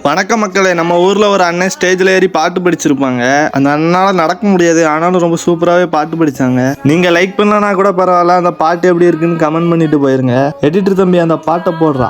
வணக்கம் மக்களே, நம்ம ஊர்ல ஒரு அண்ணன் ஸ்டேஜ்ல ஏறி பாட்டு படிச்சிருப்பாங்க. அந்த அண்ணனால நடக்க முடியாது, ஆனாலும் ரொம்ப சூப்பராகவே பாட்டு படிச்சாங்க. நீங்க லைக் பண்ணலனா கூட பரவாயில்ல, அந்த பாட்டு எப்படி இருக்குன்னு கமெண்ட் பண்ணிட்டு போயிருங்க. எடிட்டர் தம்பி அந்த பாட்டை போடுறா.